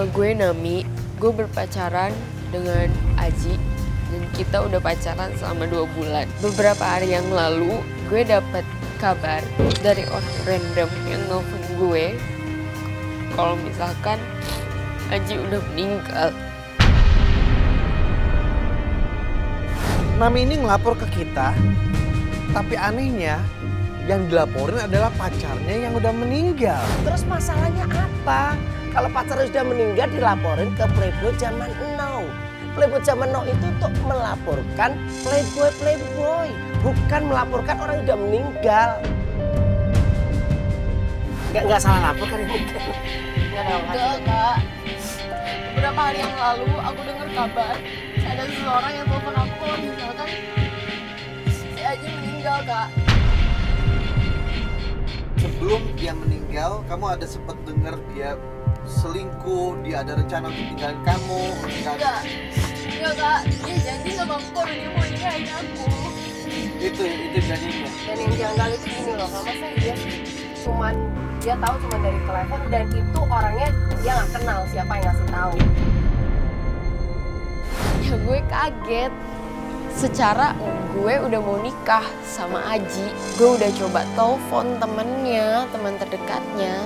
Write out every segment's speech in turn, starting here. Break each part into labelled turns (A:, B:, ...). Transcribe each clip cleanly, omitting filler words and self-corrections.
A: Nama gue Nami, gue berpacaran dengan Aji dan kita udah pacaran selama 2 bulan. Beberapa hari yang lalu gue dapet kabar dari orang random yang nelfon gue kalau misalkan Aji udah meninggal.
B: Nami ini ngelapor ke kita, tapi anehnya yang dilaporin adalah pacarnya yang udah meninggal.
C: Terus masalahnya apa? Kalau pacarnya sudah meninggal dilaporin ke Playboy zaman now. Playboy zaman now itu untuk melaporkan Playboy, bukan melaporkan orang yang udah meninggal. Nggak salah lapor kan ini?
A: Enggak, Kak. Beberapa hari yang lalu aku dengar kabar ada seseorang yang telepon aku kalau misalkan si Aji meninggal, Kak.
B: Sebelum dia meninggal, kamu ada sempat dengar dia selingkuh, dia ada rencana untuk tinggalin kamu?
A: Enggak, Kak. Dia janji sama aku kalau dia mau nikahin aku.
B: Itu janjinya.
D: Dan yang janggal itu gini loh, mama saya dia tahu cuma dari telepon dan itu orangnya dia nggak kenal siapa yang ngasih tahu.
A: Ya gue kaget. Secara gue udah mau nikah sama Aji, gue udah coba telepon temennya, teman terdekatnya,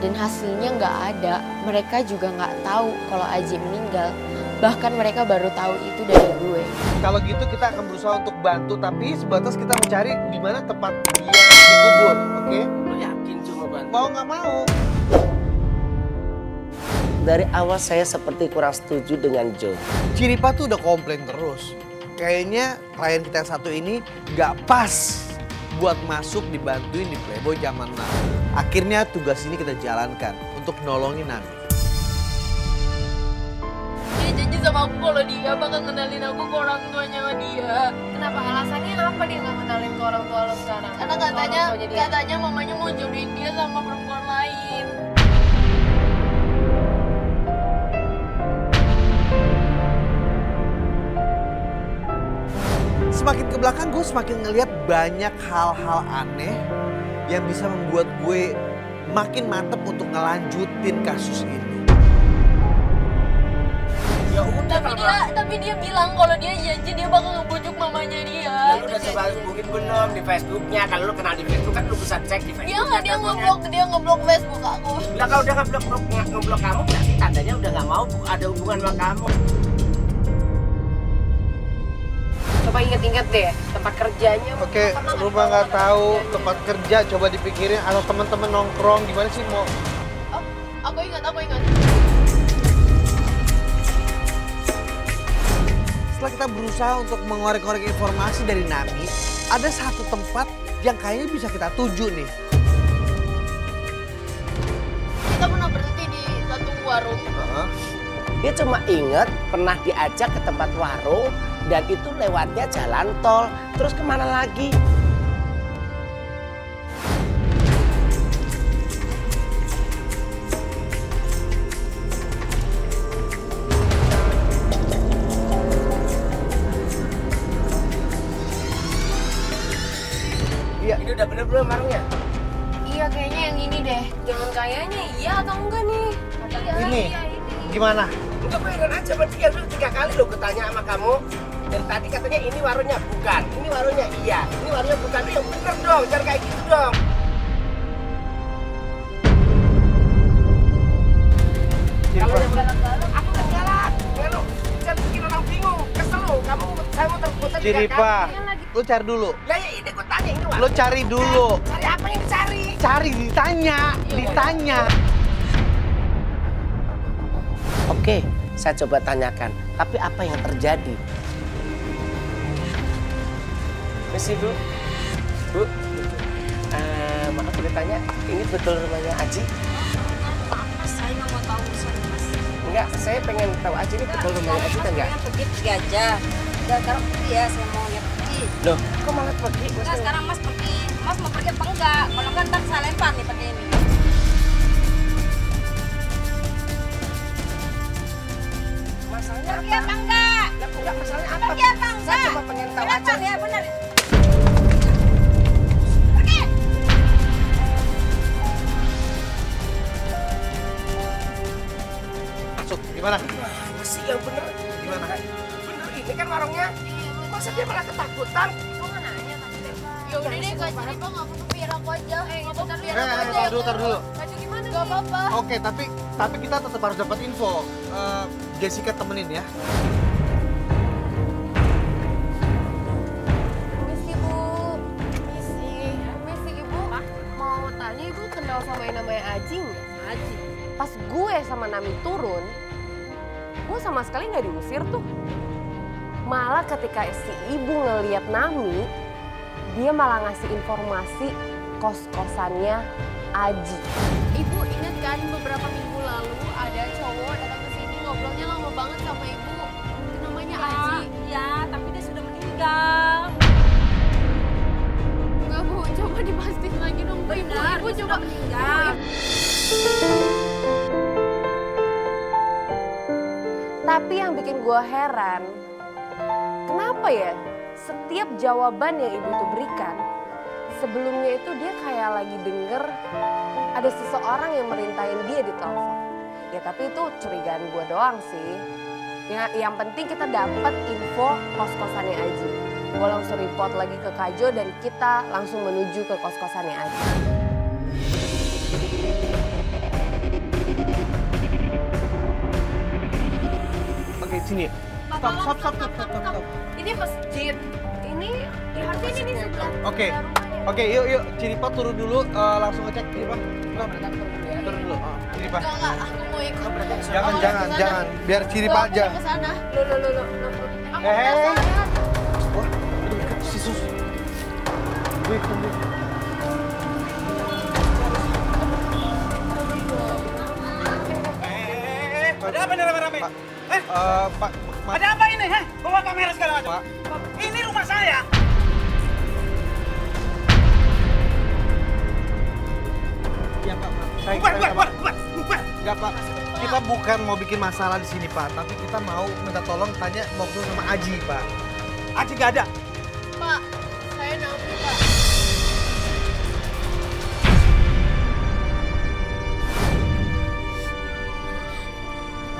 A: dan hasilnya nggak ada. Mereka juga nggak tahu kalau Aji meninggal. Bahkan mereka baru tahu itu dari gue.
B: Kalau gitu kita akan berusaha untuk bantu, tapi sebatas kita mencari di mana tempat dia dikubur, oke?
C: Lu yakin cuma bantu?
B: Mau nggak mau.
C: Dari awal saya seperti kurang setuju dengan Joe.
B: Ciripa tuh udah komplain terus. Kayaknya klien kita yang satu ini nggak pas buat masuk dibantuin di Playboy zaman now. Akhirnya tugas ini kita jalankan untuk nolongin Nami.
A: Dia janji sama aku kalau dia bakal kenalin aku ke orang tuanya dia.
D: Kenapa alasannya apa dia nggak kenalin ke orang tua lo sekarang?
A: Karena katanya mamanya mau jodohin dia sama perempuan lain.
B: Semakin ke belakang gue semakin ngeliat banyak hal-hal aneh yang bisa membuat gue makin mantep untuk ngelanjutin kasus ini.
C: Ya udah
A: Tapi dia bilang kalau dia janji dia bakal ngebujuk mamanya dia.
C: Ya lu udah coba hubungin belum di Facebooknya? Kalau lu kenal di Facebook kan lu bisa cek di Facebook.
A: Dia ngeblok Facebook aku.
C: Lah kalau udah ngeblok kamu berarti tandanya udah nggak mau ada hubungan sama kamu.
D: Coba inget-inget deh tempat kerjanya.
B: Oke, rumah nggak tahu, tempat kerja coba dipikirin atau teman-teman nongkrong gimana sih mau?
A: Oh, aku ingat.
B: Setelah kita berusaha untuk mengorek-ngorek informasi dari Nami, ada satu tempat yang kayaknya bisa kita tuju nih.
A: Kita pernah berhenti di satu warung.
C: Dia cuma inget pernah diajak ke tempat warung dan itu lewatnya jalan tol. Terus kemana lagi?
B: Iya.
C: Ini udah bener belum warungnya?
D: Iya kayaknya yang ini deh. Jangan kayaknya iya atau enggak nih?
B: Ini gimana?
C: Udah beneran aja, berarti kan lu 3 kali lo ketanya sama kamu. Dari tadi katanya ini warungnya bukan, ini warungnya iya, ini warungnya bukan. Lu yang bener dong, jangan kayak gitu dong. Kalau yang galak-galak, aku kan galak. Ya lu, jangan bikin orang bingung, kesel lu. Saya mau terputar 3
B: Ciripa,
C: kali.
B: lu cari dulu.
C: Ya ini gue tanya ini warung.
B: Lu cari dulu.
C: Cari apa yang dicari?
B: Cari, ditanya.
C: Oke, saya coba tanyakan. Tapi apa yang terjadi? Misi Bu, maaf boleh tanya, ini betul rumahnya Aji?
E: Mas, saya nggak mau tahu urusan Mas.
C: Enggak, saya pengen tahu Aji ini betul rumahnya Aji kan enggak?
E: Mas pergi aja. Dan sekarang pergi ya, saya mau lihat pergi.
C: Loh, kok malah pergi?
E: Nah, sekarang Mas pergi. Mas mau pergi apa enggak? Kalau enggak ntar saya lempar nih pakai ini.
C: Masalahnya
E: Pergi
C: apa?
E: apa enggak?
C: Enggak, masalahnya apa?
E: Pergi apa enggak?
C: Saya cuma pengen tahu aja.
E: Lempar ya, benar.
B: Gimana?
C: Masih yang bener.
B: Gimana?
C: Bener ini kan warungnya. Masa dia malah ketakutan?
E: Gue nggak nanya tapi deh.
A: Ya udah deh, Kak Ciri Pak nggak apa-apa, biar aku aja. Nggak apa-apa, biar aku aja.
B: Tar dulu.
E: Baju gimana
A: Nggak apa-apa.
B: Oke, tapi kita tetap harus dapat info. Jessica temenin ya.
D: Permisi Bu. Permisi Ibu. Mau tanya Ibu kenal sama yang namanya Aji nggak? Aji. Pas gue sama Nami turun, gue sama sekali nggak diusir tuh. Malah ketika si Ibu ngeliat Nami, dia malah ngasih informasi kos-kosannya Aji.
A: Ibu ingat kan beberapa minggu lalu ada cowok datang ke sini ngobrolnya lama banget sama ibu. Namanya Aji.
E: Ya, tapi dia sudah meninggal.
A: Enggak Bu, coba dipastikan lagi dong Bu. Ibu,
E: Benar,
A: ibu
E: dia
A: coba.
E: sudah meninggal.
D: Tapi yang bikin gue heran, kenapa ya setiap jawaban yang ibu itu berikan, sebelumnya itu dia kayak lagi denger ada seseorang yang merintahin dia di telepon. Ya tapi itu curigaan gue doang sih. Yang penting kita dapat info kos-kosannya Aji. Gue langsung report lagi ke Kajo dan kita langsung menuju ke kos-kosannya Aji.
B: Oke, sini. Stop.
D: Ini masjid. Ini
E: Harusnya ini sebelah.
B: Oke, yuk. Ciripa turun dulu, langsung ngecek Ciripa. Turun dulu. Ciripa.
A: Enggak, aku mau ikut.
B: Jangan. Biar Ciripa aja.
A: Ke sana.
B: Wah, aduh, deket si Sus. Gue ikut dulu.
F: Ada apa nih rame-rame?
B: Pak.
F: Ada apa ini? Bawa kamera segala macam.
B: Pak.
F: Ini rumah saya.
B: Iya, Pak.
F: Bubar.
B: Enggak, Pak. Kita bukan mau bikin masalah di sini, Pak. Tapi kita mau minta tolong tanya mau ketemu sama Aji, Pak.
F: Aji gak ada.
A: Pak, saya Naomi, Pak.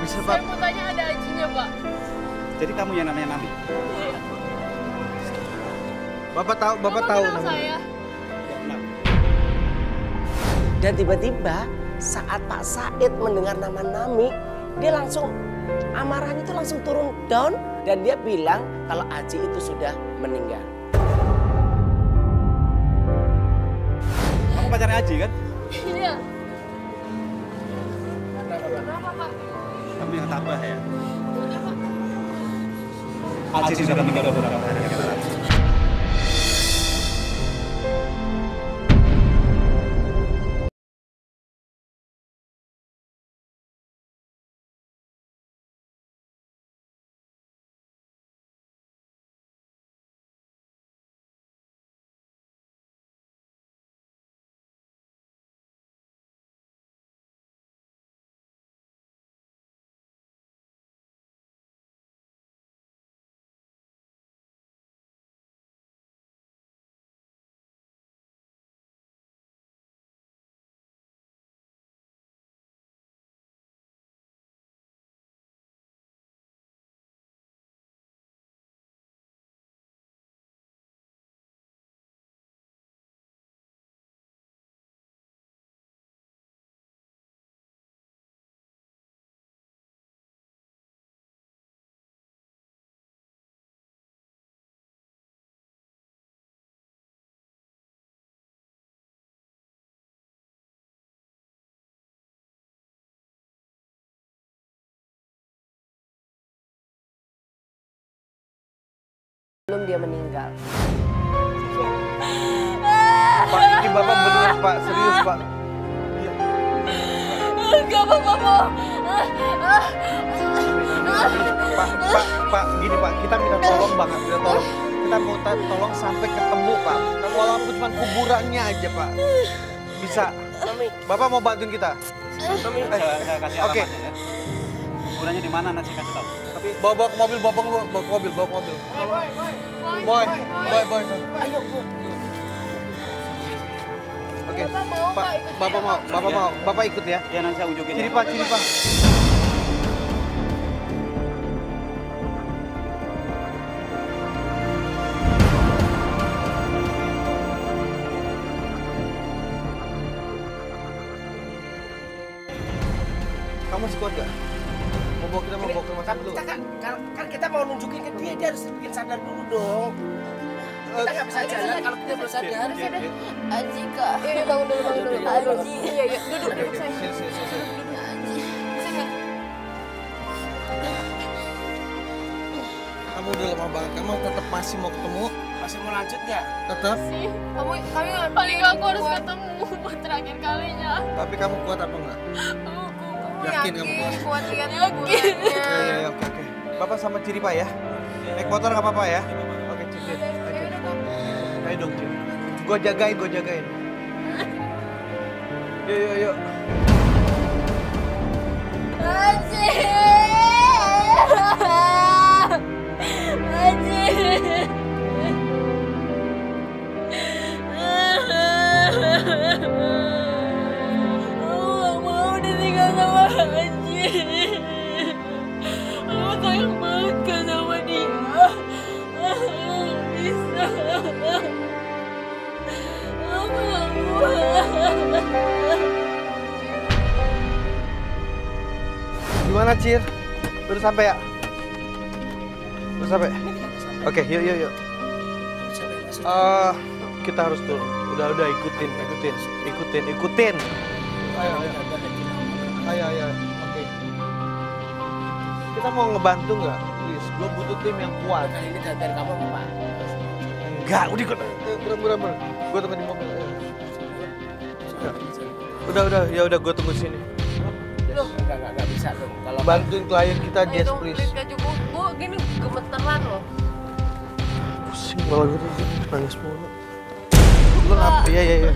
B: Bisa, Pak.
A: Saya mau tanya ada Ajinya, Pak.
F: Jadi kamu yang namanya Nami?
B: Bapak tahu
A: Bapak kenal
B: namanya.
A: saya.
F: Ya, benar.
C: Dan tiba-tiba saat Pak Said mendengar nama Nami, dia langsung amarahnya itu langsung turun down dan dia bilang kalau Aji itu sudah meninggal.
F: Kamu pacarnya Aji kan?
A: Iya.
F: Kamu yang tabah ya? Aji sudah meninggal beberapa hari yang lalu.
D: Belum dia meninggal.
B: Pak, ini Bapak beneran, Pak. Serius, Pak.
A: Enggak apa-apa, Bu.
B: Pak, gini Pak, kita minta tolong banget, kita mau tolong sampai ketemu Pak. Walaupun cuma kuburannya aja Pak. Bisa. Bapak mau bantuin kita?
F: Saya kasih
B: Oke.
F: alamatnya ya. Kuburannya di mana nanti kasih tahu.
B: Tapi bawa ke mobil, bawa ke mobil. Boy.
C: Ayo Bu.
B: Oke. Pak, Bapak mau. Bapak ikut ya?
F: Ya nanti saya unjukin.
B: Ciri Pak. masih kuat gak? Kita mau bawa ke rumah sakit dulu.
C: Kan kita mau nunjukin ke dia harus bikin sadar dulu dong. Kita nggak bisa jalan kalau kita belum sadar.
A: Aji kak.
D: Iya, bangun dulu.
A: Aji.
D: Iya, duduk sayang.
B: Sini. Kamu udah lama banget, kamu tetap masih mau ketemu?
C: Masih mau lanjut nggak?
B: Tetap?
D: Kami
A: Paling aku harus ketemu buat terakhir kalinya.
B: Tapi kamu kuat apa enggak? Yakin kamu kuat?
D: Kuat lihat
A: Yakin.
D: kuburannya.
B: Ya, oke. Bapak sama Ciri Pak ya? Naik motor nggak apa-apa ya? Oke, Ciri. Ayo dong, Ciri. Gue jagain. Yuk.
A: Aji. Aku gak mau ditinggal sama Aji. Aku sayang banget kan sama dia. Aku gak bisa. Aku gak kuat.
B: Gimana, Cir? Udah sampai ya? Udah sampai? Oke, yuk. Kita harus turun. Udah, ikutin. Ayo. Oke. Kita mau ngebantu nggak? Please, gue butuh tim yang kuat.
C: Ini dari kamu apa, Pak?
B: Enggak, udah ikut. Bener. Gue tunggu di mobil. Udah, gue tunggu sini.
C: Nggak bisa dong. Kalau
B: Bantuin klien kita,
D: Ayo
B: Jess,
D: dong,
B: please.
D: please gak cukup. Bu, gini gemeteran loh.
B: Pusing malah gue nangis mulu. Lu ngapa? Iya.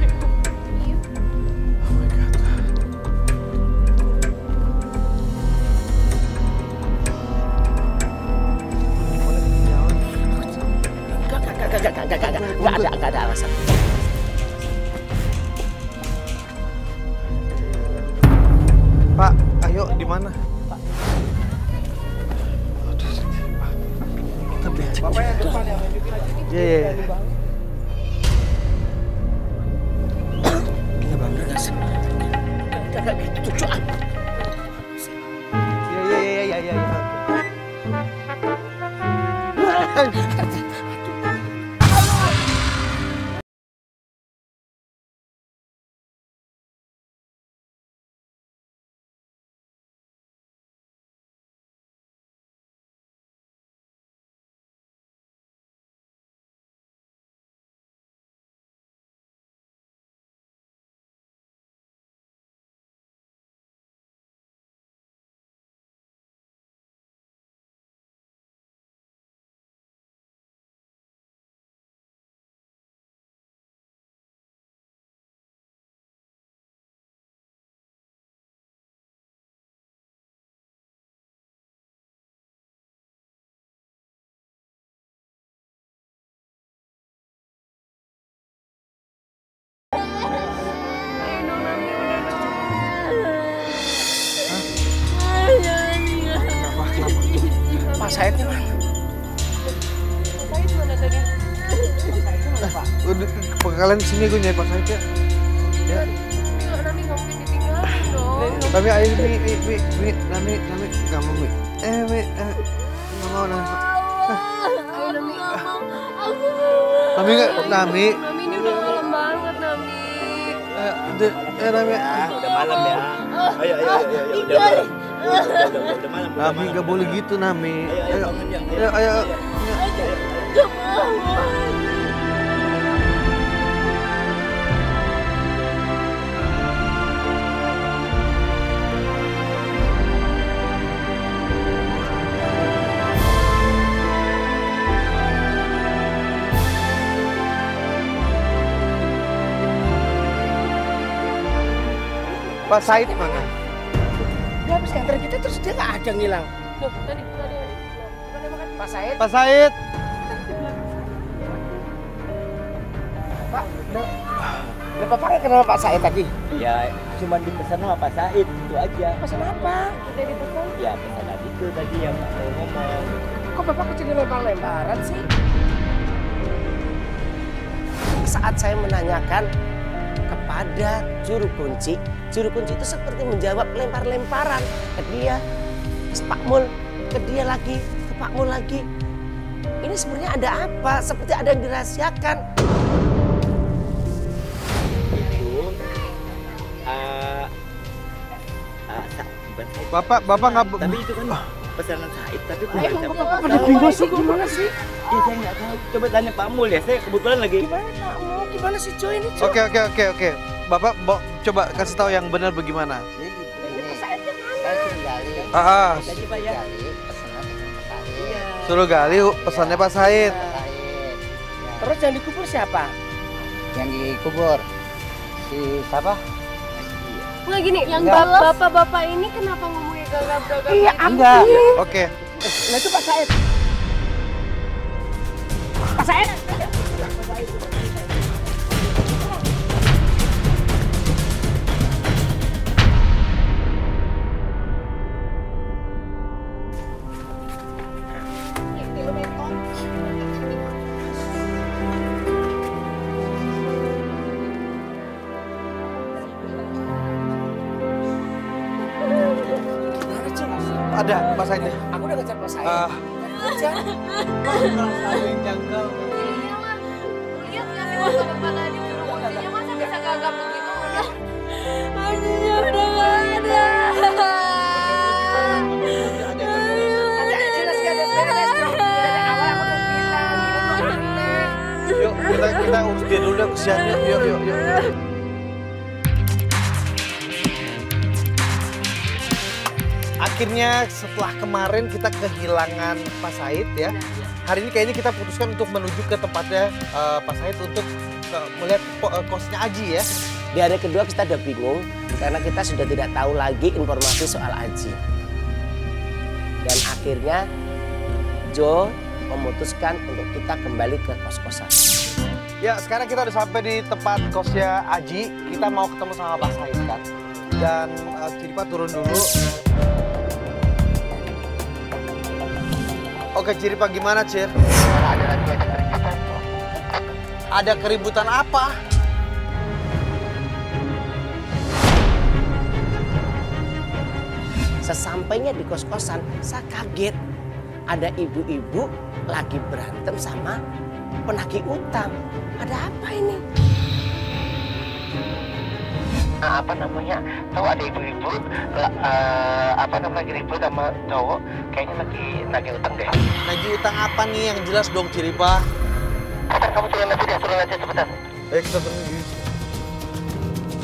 B: Oh my god.
C: Nggak ada alasan.
B: Pak, ayo di mana? Pak. Kita becek. Bapak yang depan ya, Iya.
C: Kita bangga nggak sih? Nggak gitu, cuan.
B: Iya.
C: Pak Saidnya mana?
D: Said mana tadi?
B: Udah, kalian sini gue nyari Pak Said ya. Ya.
D: Enggak, Nami nggak mungkin ditinggalin dong.
B: Tapi ayo Mi, Nami nggak mau Mi. Nggak mau Nami.
D: Ayo Nami.
B: Nami nggak, Nami.
D: Nami ini udah malam banget Nami.
B: Nami.
F: Udah malam ya. Ayo. Udah malam.
B: Nami nggak boleh gitu Nami. Ayo. Pak Said mana?
C: Dia habis nganter kita terus dia nggak ada ngilang.
D: Loh, tadi.
C: Pak Said,
B: Pak Said.
C: Pak, udah Bapak nggak kenal Pak Said tadi?
F: Ya, cuma dipesan sama Pak Said, itu aja.
C: Pesan apa?
D: Kita dipesan.
F: Ya, pesanan itu tadi yang saya ngomong.
C: Kok Bapak kecil lempar-lemparan sih? Saat saya menanyakan kepada juru kunci Juru kunci itu seperti menjawab lempar-lemparan ke dia, Pak Mul, ke dia lagi, ke Pak Mul lagi. Ini sebenarnya ada apa? Seperti ada yang dirahasiakan.
F: Itu
B: Bapak nggak...
F: tapi itu kan pesanan Said, tapi bukan
C: Bapak pada bingung sih, gimana sih?
F: Iya, saya nggak tahu. Coba tanya Pak Mul ya. Saya kebetulan lagi.
C: Gimana Pak Mul? Gimana sih Jo ini Jo?
B: Oke. Bapak coba kasih tahu yang benar bagaimana.
F: Tadi Pak ya.
B: Suruh gali pesannya Pak Said.
C: Terus yang dikubur siapa?
G: Yang dikubur si siapa?
D: Nggak gini, yang bapak-bapak ini kenapa ngomongnya gagap-gagap?
C: Iya,
G: Enggak.
B: Oke.
C: Nah itu Pak Said. Pak Said.
B: Ada Pak Said.
C: Aku udah ngejar Pak Said.
B: Yang janggal.
A: Iya mah, lihat nggak sih waktu bapak tadi juru kuncinya masa bisa gagap begitu? Kuncinya udah nggak ada.
C: Jelas gak ada beres dong. Dari awal aku udah bilang ini tuh aneh.
B: Yuk kita urus dia dulu deh kesiannya. Yuk. Akhirnya setelah kemarin kita kehilangan Pak Said ya. Hari ini kayaknya kita putuskan untuk menuju ke tempatnya Pak Said untuk melihat kosnya Aji ya.
C: Di hari kedua kita udah bingung karena kita sudah tidak tahu lagi informasi soal Aji. Dan akhirnya Jo memutuskan untuk kita kembali ke kos-kosan.
B: Ya sekarang kita udah sampai di tempat kosnya Aji. Kita mau ketemu sama Pak Said kan. Dan Ciripa turun dulu. Oke Ciripa gimana Cir? Ada keributan apa?
C: Sesampainya di kos-kosan, saya kaget. Ada ibu-ibu lagi berantem sama penagih utang. Ada apa ini? Apa namanya? Tahu ada ibu-ibu lagi ribut sama cowok, kayaknya lagi nagih utang deh.
B: Nagih utang apa nih yang jelas dong Ciripa?
C: Kamu turun aja cepetan.
B: Kita tunggu.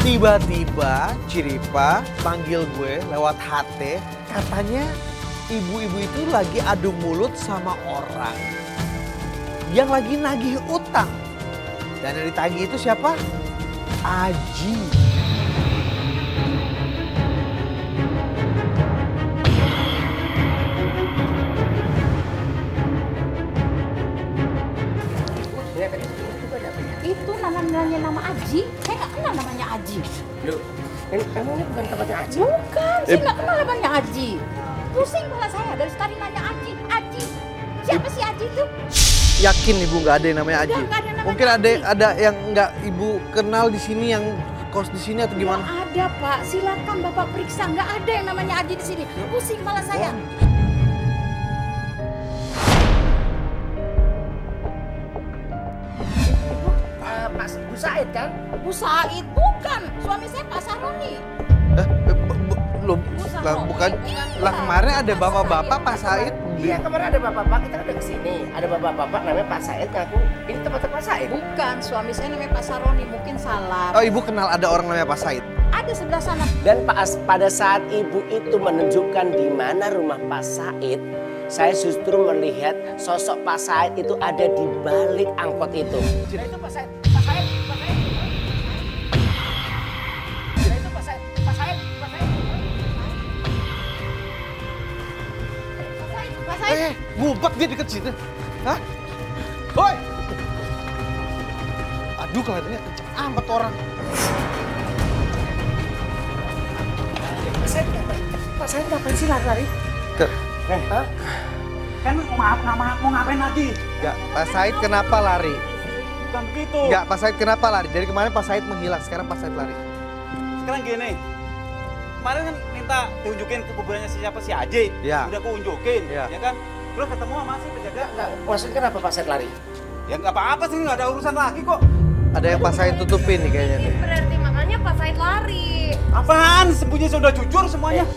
B: Tiba-tiba Ciripa panggil gue lewat HT, katanya ibu-ibu itu lagi adu mulut sama orang yang lagi nagih utang. Dan yang ditagih itu siapa? Aji.
E: Itu namanya nama Aji. Saya nggak kenal namanya Aji.
C: Emang ini bukan tempatnya Aji?
E: Bukan, saya nggak kenal namanya Aji. Pusing kepala saya dari tadi nanya Aji. Siapa sih Aji itu?
B: Yakin ibu nggak ada yang namanya Aji?
E: Nggak ada namanya
B: Mungkin
E: Aji.
B: ada yang nggak ibu kenal di sini yang kos di sini atau gimana?
E: Nggak ada Pak, silakan Bapak periksa. Nggak ada yang namanya Aji di sini. Pusing kepala saya.
C: Bu Said kan?
E: Bu Said, bukan. Suami saya Pak Saroni.
B: Bukan. Lah kemarin ada bapak-bapak Pak Said.
C: Iya kemarin ada bapak-bapak, kita udah kesini. Ada bapak-bapak namanya Pak Said ngaku ini tempatnya Pak Said.
E: Bukan, suami saya namanya Pak Saroni. Mungkin salah.
B: Oh ibu kenal ada orang namanya Pak Said?
E: Ada sebelah sana.
C: Dan pada saat ibu itu menunjukkan di mana rumah Pak Said, saya justru melihat sosok Pak Said itu ada di balik angkot itu. Nah itu Pak Said, Pak Said, Pak Said. Nah itu Pak Said, Pak Said, Pak Said.
E: Pak Said.
B: Ngumpet dia deket sini. Hah? Woi! Aduh kelihatannya kenceng amat orang.
C: Pak Said ngapain sih lari-lari? Hah?
F: Kan mau ngapain lagi?
B: Enggak, Pak Said kenapa lari?
F: Bukan begitu.
B: Enggak, Pak Said kenapa lari? Dari kemarin Pak Said menghilang, sekarang Pak Said lari.
F: Sekarang gini, kemarin kan minta tunjukin ke kuburannya siapa si Aji.
B: Iya.
F: Udah aku unjukin,
B: Iya.
F: ya kan? Terus ketemu sama si penjaga.
C: Maksudnya kenapa Pak Said lari?
F: Ya nggak apa-apa sih, nggak ada urusan lagi kok.
B: Ada yang Pak Said tutupin nih kayaknya nih.
D: Berarti makanya Pak Said lari.
F: Apaan? Sembunyi sudah jujur semuanya.